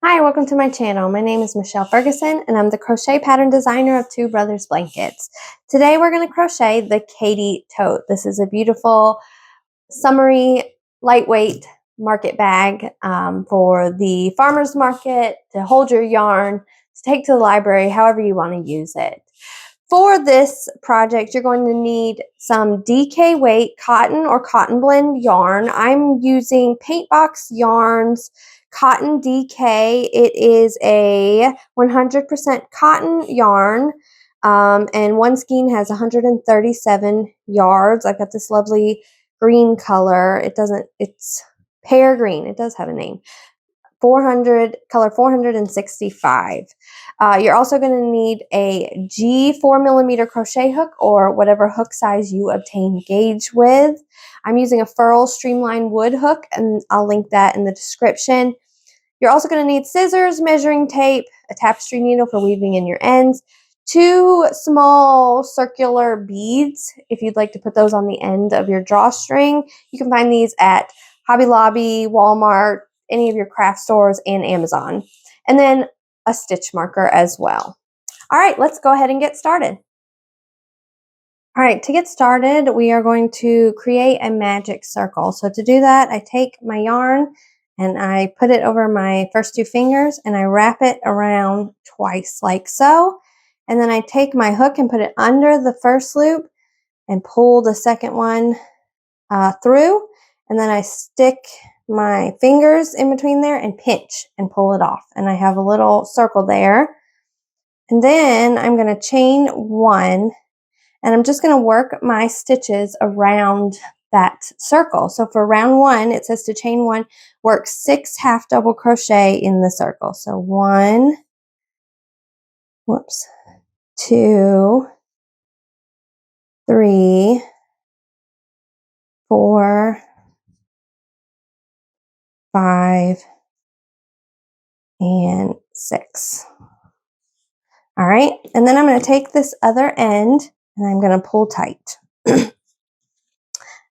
Hi, welcome to my channel. My name is Michelle Ferguson and I'm the crochet pattern designer of Two Brothers Blankets. Today we're going to crochet the Katie Tote. This is a beautiful, summery, lightweight market bag for the farmer's market, to hold your yarn, to take to the library, however you want to use it. For this project, you're going to need some DK weight cotton or cotton blend yarn. I'm using Paint Box Yarns Cotton DK. It is a 100% cotton yarn, and one skein has 137 yards. I've got this lovely green color. It's pear green. It does have a name. 400 color 465. You're also going to need a G 4mm crochet hook or whatever hook size you obtain gauge with. I'm using a Furl Streamline wood hook, and I'll link that in the description. You're also going to need scissors, measuring tape, a tapestry needle for weaving in your ends, 2 small circular beads if you'd like to put those on the end of your drawstring. You can find these at Hobby Lobby, Walmart, any of your craft stores, and Amazon. And then a stitch marker as well. All right, let's go ahead and get started. All right, to get started, we are going to create a magic circle. So to do that, I take my yarn and I put it over my first 2 fingers and I wrap it around twice like so. And then I take my hook and put it under the first loop and pull the second one through. And then I stick my fingers in between there and pinch and pull it off. And I have a little circle there. And then I'm going to chain 1, and I'm just going to work my stitches around that circle. So for round 1, it says to chain 1, work 6 half double crochet in the circle. So 1, 2, 3, 4, 5, and 6. All right, and then I'm going to take this other end and I'm going to pull tight.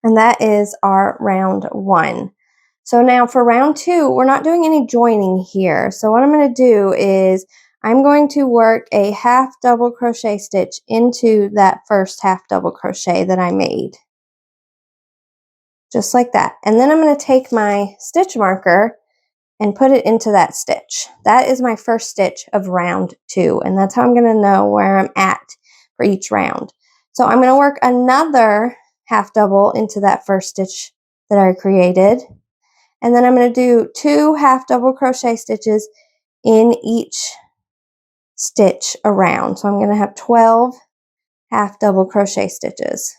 And that is our round 1. So now for round 2, we're not doing any joining here. So what I'm going to do is I'm going to work a half double crochet stitch into that first half double crochet that I made. Just like that. And then I'm going to take my stitch marker and put it into that stitch. That is my first stitch of round 2, and that's how I'm going to know where I'm at for each round. So I'm going to work another half double into that first stitch that I created, and then I'm going to do 2 half double crochet stitches in each stitch around. So I'm going to have 12 half double crochet stitches.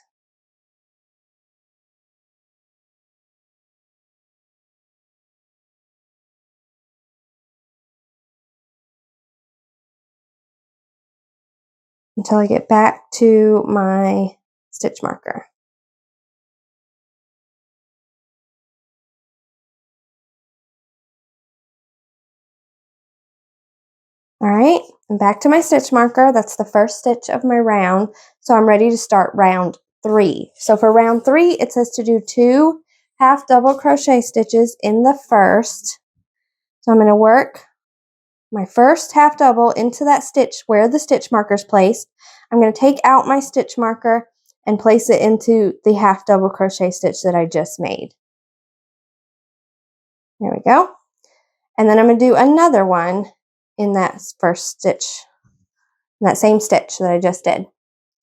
Until I get back to my stitch marker. All right, I'm back to my stitch marker. That's the first stitch of my round. So I'm ready to start round 3. So for round 3, it says to do 2 half double crochet stitches in the first. So I'm going to work my first half double into that stitch where the stitch marker is placed. I'm going to take out my stitch marker and place it into the half double crochet stitch that I just made. There we go. And then I'm going to do another one in that first stitch, that same stitch that I just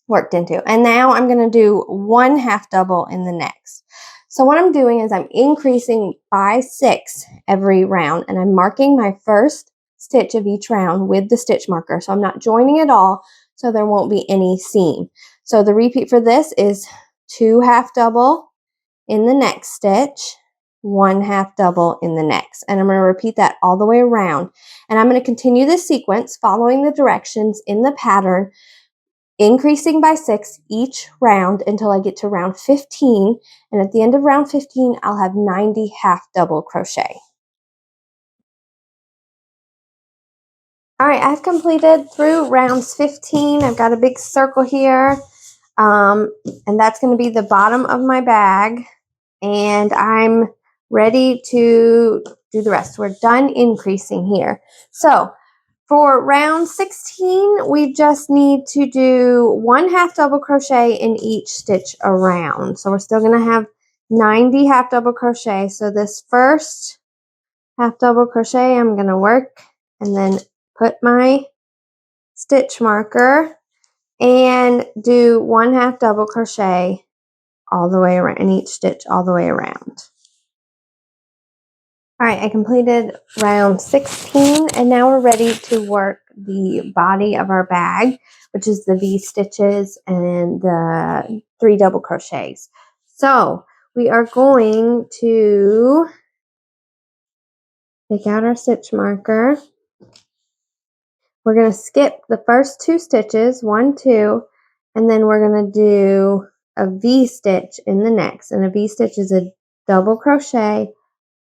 worked into. And now I'm going to do 1 half double in the next. So what I'm doing is I'm increasing by 6 every round, and I'm marking my first stitch of each round with the stitch marker. So I'm not joining at all, so there won't be any seam. So the repeat for this is 2 half double in the next stitch, 1 half double in the next. And I'm going to repeat that all the way around. And I'm going to continue this sequence following the directions in the pattern, increasing by 6 each round until I get to round 15. And at the end of round 15, I'll have 90 half double crochet. All right, I've completed through rounds 15. I've got a big circle here, and that's going to be the bottom of my bag. And I'm ready to do the rest. We're done increasing here. So for round 16, we just need to do 1 half double crochet in each stitch around. So we're still going to have 90 half double crochet. So this first half double crochet, I'm going to work and then put my stitch marker and do 1 half double crochet all the way around in each stitch all the way around. All right, I completed round 16 and now we're ready to work the body of our bag, which is the V stitches and the 3 double crochets. So we are going to take out our stitch marker. We're going to skip the first 2 stitches, 1, 2, and then we're going to do a V stitch in the next. And a V stitch is a double crochet,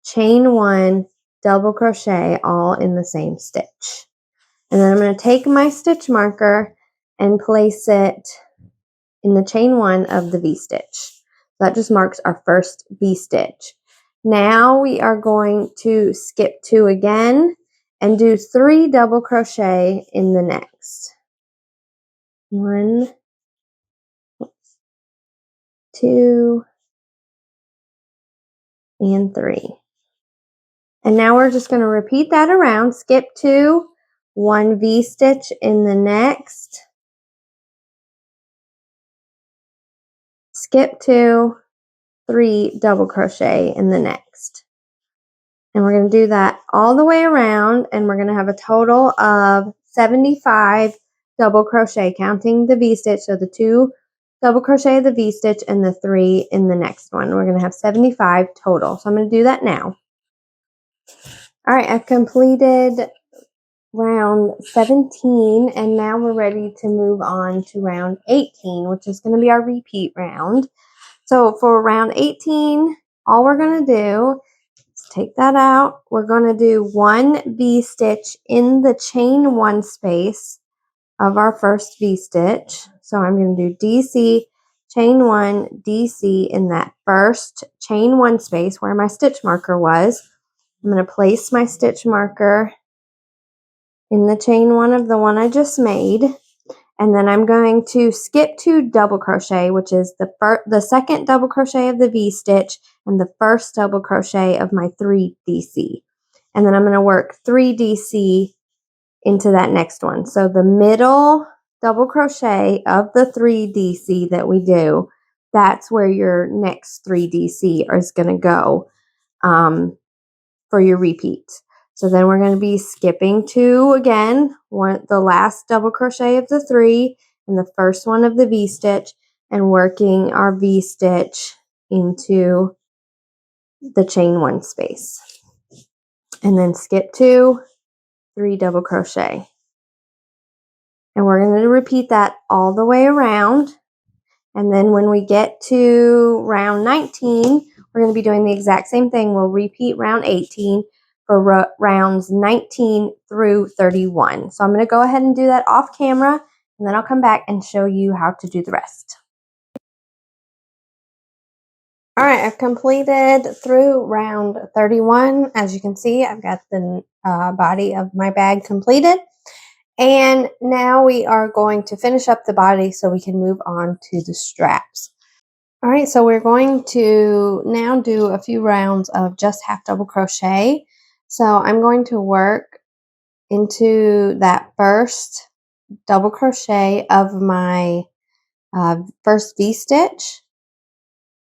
chain 1, double crochet all in the same stitch. And then I'm going to take my stitch marker and place it in the chain 1 of the V stitch. That just marks our first V stitch. Now we are going to skip 2 again and do 3 double crochet in the next. 1, 2, and 3. And now we're just going to repeat that around. Skip 2, 1 V stitch in the next. Skip 2, 3 double crochet in the next. And we're going to do that all the way around, and we're going to have a total of 75 double crochet, counting the V stitch, so the 2 double crochet, the V stitch, and the 3 in the next one. We're going to have 75 total. So I'm going to do that now. All right, I've completed round 17, and now we're ready to move on to round 18, which is going to be our repeat round. So for round 18, all we're going to do is take that out. We're going to do 1 V stitch in the chain 1 space of our first V stitch. So I'm going to do DC, chain 1, DC in that first chain 1 space where my stitch marker was. I'm going to place my stitch marker in the chain 1 of the one I just made. And then I'm going to skip 2 double crochet, which is the second double crochet of the V stitch and the first double crochet of my 3 DC. And then I'm going to work 3 DC into that next one. So the middle double crochet of the 3 DC that we do, that's where your next 3 DC is going to go for your repeat. So then we're going to be skipping 2 again, the last double crochet of the 3 and the first one of the V stitch, and working our V stitch into the chain 1 space. And then skip 2, 3 double crochet. And we're going to repeat that all the way around. And then when we get to round 19, we're going to be doing the exact same thing. We'll repeat round 18 for rounds 19 through 31. So I'm going to go ahead and do that off camera, and then I'll come back and show you how to do the rest. All right, I've completed through round 31. As you can see, I've got the body of my bag completed. And now we are going to finish up the body so we can move on to the straps. All right, so we're going to now do a few rounds of just half double crochet. So I'm going to work into that first double crochet of my first V stitch.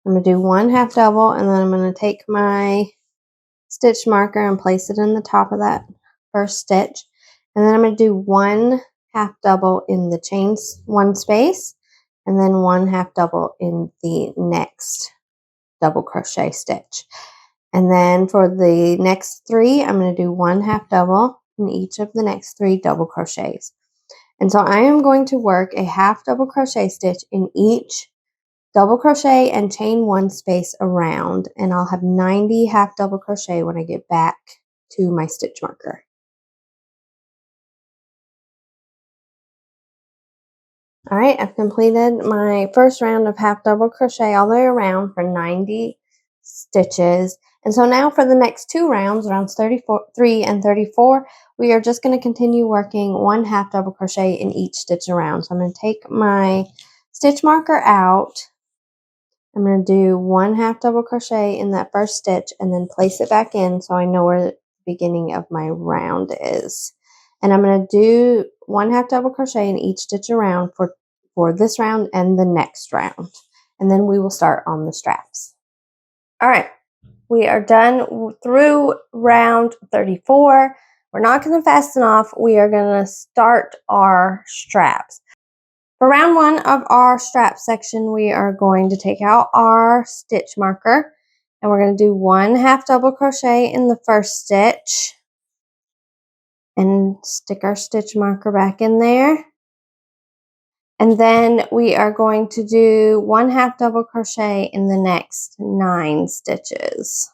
I'm going to do 1 half double, and then I'm going to take my stitch marker and place it in the top of that first stitch. And then I'm going to do 1 half double in the chain 1 space, and then 1 half double in the next double crochet stitch. And then for the next 3, I'm going to do 1 half double in each of the next 3 double crochets. And so I am going to work a half double crochet stitch in each double crochet and chain 1 space around, and I'll have 90 half double crochet when I get back to my stitch marker. All right, I've completed my first round of half double crochet all the way around for 90 stitches, And so now for the next 2 rounds, rounds 33 and 34, we are just going to continue working 1 half double crochet in each stitch around. So I'm going to take my stitch marker out. I'm going to do 1 half double crochet in that first stitch and then place it back in so I know where the beginning of my round is. And I'm going to do 1 half double crochet in each stitch around for this round and the next round. And then we will start on the straps. All right, we are done through round 34. We're not going to fasten off. We are going to start our straps. For round 1 of our strap section, we are going to take out our stitch marker and we're going to do 1 half double crochet in the first stitch and stick our stitch marker back in there. And then we are going to do 1 half double crochet in the next 9 stitches.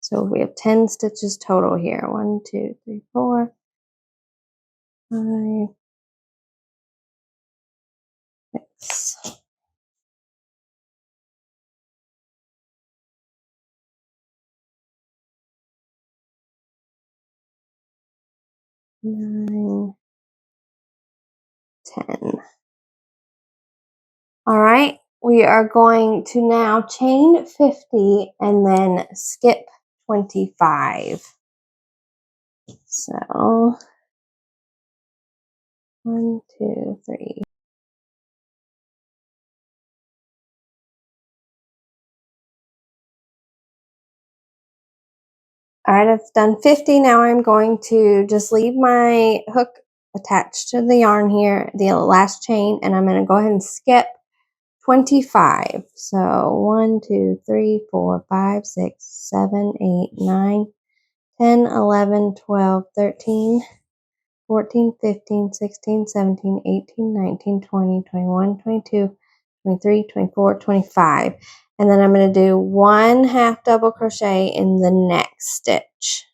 So we have 10 stitches total here. 1, 2, 3, 4, 5, 6. 9, 10. All right, we are going to now chain 50 and then skip 25. So 1, 2, 3. All right, I've done 50. Now I'm going to just leave my hook attached to the yarn here, the last chain, and I'm going to go ahead and skip 25. So 1, 2, 3, 4, 5, 6, 7, 8, 9, 10, 11, 12, 13, 14, 15, 16, 17, 18, 19, 20, 21, 22, 23, 24, 25. And then I'm going to do 1 half double crochet in the next stitch.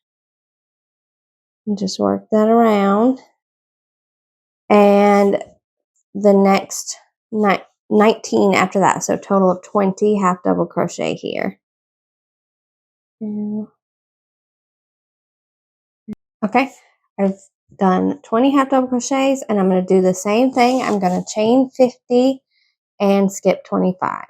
And just work that around. And the next 19 after that. So total of 20 half double crochet here. Okay, I've done 20 half double crochets and I'm going to do the same thing. I'm going to chain 50 and skip 25.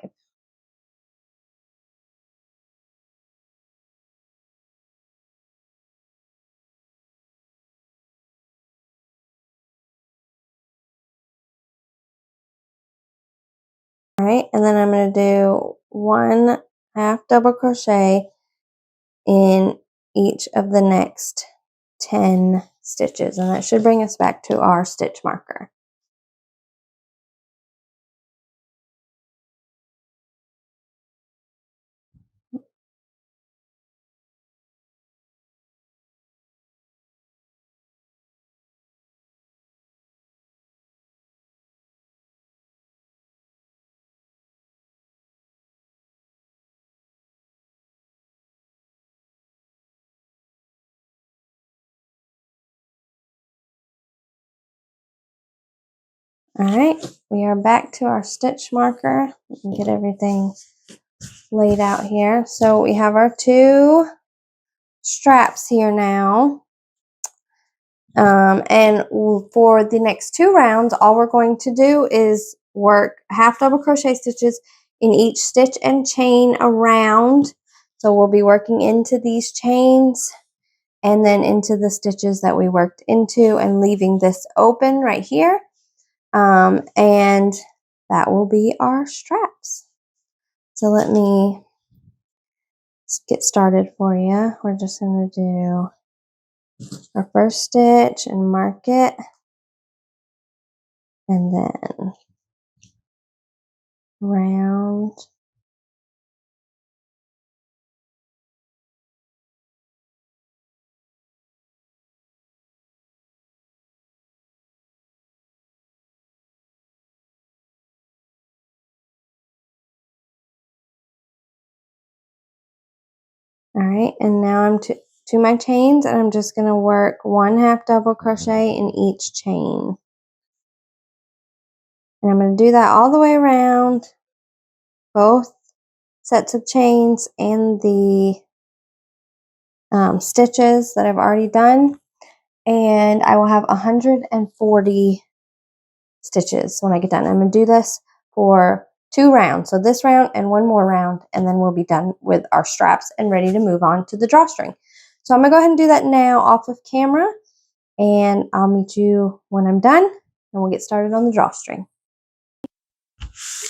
All right, and then I'm going to do 1 half double crochet in each of the next 10 stitches, and that should bring us back to our stitch marker. All right, we are back to our stitch marker. We can get everything laid out here. So we have our 2 straps here now. And for the next 2 rounds, all we're going to do is work half double crochet stitches in each stitch and chain around. So we'll be working into these chains and then into the stitches that we worked into and leaving this open right here. And that will be our straps. So let me get started for you. We're just going to do our first stitch and mark it, and then round, all right, and now I'm to my chains, and I'm just going to work 1 half double crochet in each chain, and I'm going to do that all the way around both sets of chains and the stitches that I've already done, and I will have 140 stitches when I get done. I'm going to do this for 2 rounds, so this round and 1 more round, and then we'll be done with our straps and ready to move on to the drawstring. So I'm going to go ahead and do that now off of camera, and I'll meet you when I'm done, and we'll get started on the drawstring.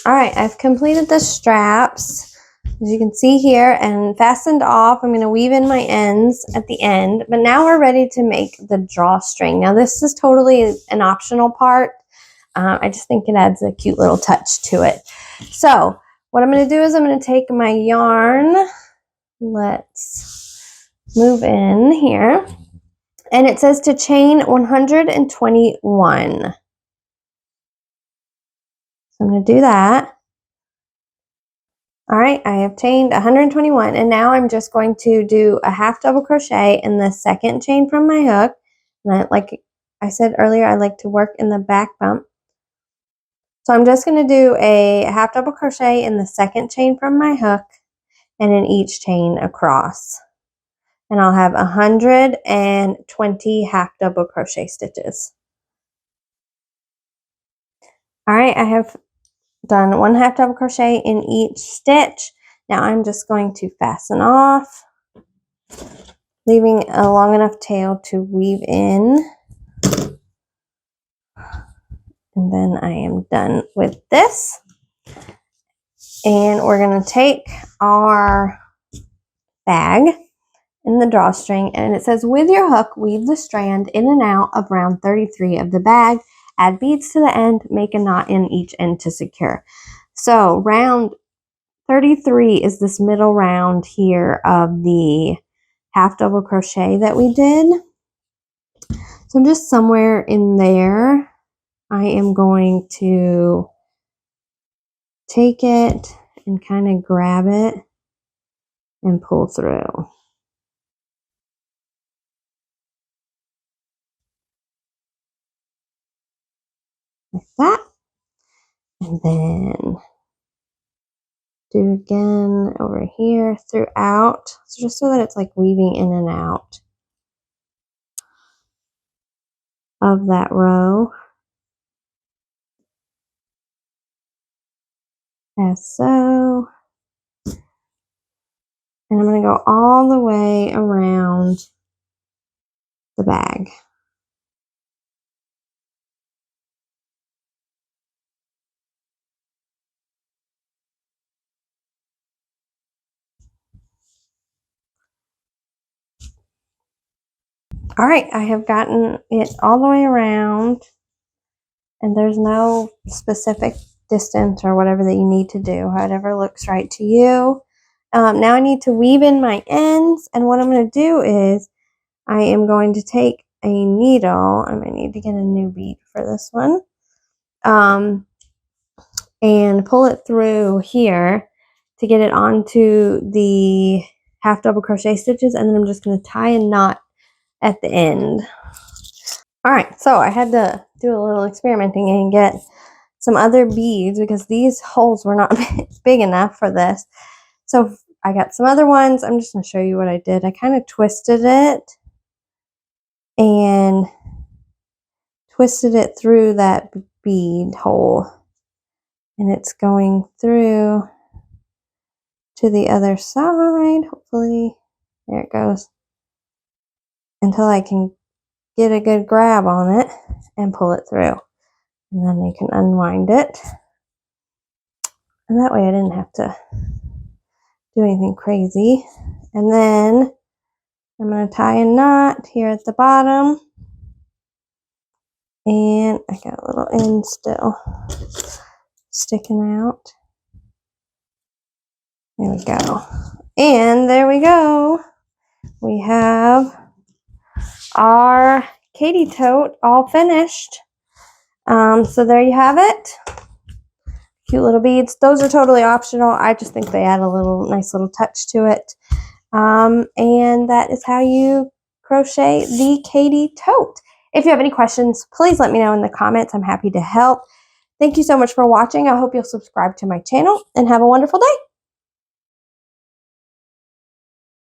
All right, I've completed the straps, as you can see here, and fastened off. I'm going to weave in my ends at the end, but now we're ready to make the drawstring. Now this is totally an optional part. I just think it adds a cute little touch to it. So what I'm going to do is I'm going to take my yarn. Let's move in here. And it says to chain 121. So I'm going to do that. All right, I have chained 121, and now I'm just going to do a half double crochet in the second chain from my hook. And like I said earlier, I like to work in the back bump. So I'm just going to do a half double crochet in the second chain from my hook and in each chain across. And I'll have 120 half double crochet stitches. All right, I have done 1 half double crochet in each stitch. Now I'm just going to fasten off, leaving a long enough tail to weave in. And then I am done with this. And we're going to take our bag in the drawstring, and it says, with your hook, weave the strand in and out of round 33 of the bag. Add beads to the end, make a knot in each end to secure. So round 33 is this middle round here of the half double crochet that we did. So just somewhere in there, I am going to take it and kind of grab it and pull through. Like that. And then do again over here throughout. So just so that it's like weaving in and out of that row. As so. And I'm going to go all the way around the bag. All right, I have gotten it all the way around, and there's no specific distance or whatever that you need to do, whatever looks right to you. Now I need to weave in my ends, and what I'm going to do is I am going to take a needle. I'm going to need to get a new bead for this one, and pull it through here to get it onto the half double crochet stitches, and then I'm just going to tie a knot at the end. All right, so I had to do a little experimenting and get some other beads because these holes were not big enough for this. So I got some other ones. I'm just going to show you what I did. I kind of twisted it and twisted it through that bead hole. And it's going through to the other side. Hopefully, there it goes. Until I can get a good grab on it and pull it through. And then I can unwind it. And that way I didn't have to do anything crazy. And then I'm going to tie a knot here at the bottom. And I got a little end still sticking out. There we go. And there we go. We have our Katie tote all finished. So there you have it. Cute little beads. Those are totally optional. I just think they add a nice little touch to it. And that is how you crochet the Katie tote. If you have any questions, please let me know in the comments. I'm happy to help. Thank you so much for watching. I hope you'll subscribe to my channel and have a wonderful day.